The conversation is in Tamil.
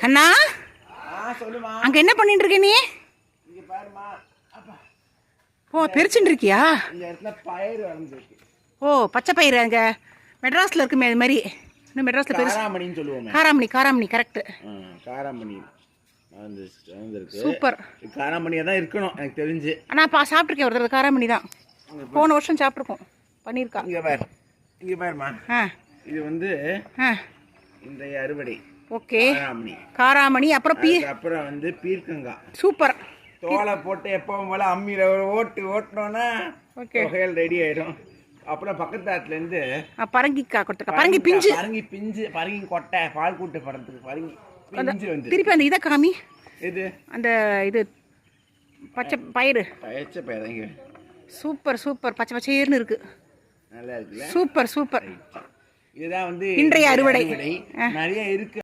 கண்ணா, சொல்லுமா. அங்க என்ன பண்ணிட்டு இருக்க நீ? இங்க பாருமா. அப்பா. ஓ, பெரிச்சுட்டு இருக்கியா? இந்த இடத்துல பயிர் வளர்ந்துருக்கு. ஓ, பச்சை பயிர் அங்க மெட்ராஸ்ல இருக்குமே அது மாதிரி. இன்னும் மெட்ராஸ்ல பெருசு. காராமணின்னு சொல்லுவோமே. காராமணி கரெக்ட். காராமணி வளர்ந்துருக்கு. சூப்பர். காராமணியா தான் இருக்கணும் எனக்கு தெரிஞ்சு. நான் சாப்பிட்ருக்கேன் ஒரு தடவை. காராமணி தான் போன வருஷம் சாப்பிட்ருக்கோம். பண்ணியிருக்கா. இங்க பாருமா. இது வந்து இன்றைய அறுவடை. ஓகே. காராமணி அப்புறம் வந்து பீர்க்கங்காய். சூப்பர். தோலை போட்டு எப்பவும் போல அம்மியில ஓட்டினோன்னா தொகையல் ரெடி ஆயிடும். அப்புறம் பக்கத்து ஆத்துல இருந்து பரங்கிக்காய் கொடுத்துருக்கா. பரங்கி பிஞ்சு பரங்கி கொட்டை பால் கூட்டு படத்துக்கு பரங்கி பிஞ்சு வந்து திருப்பி அந்த இதை காமி. இது அந்த இது பச்சை பயிறு. Super super. பச்சை பச்சையர்னு இருக்கு. நல்லா இருக்குல்ல. Super super. இதுதான் வந்து இன்றைய அறுவடை. நிறைய இருக்கு.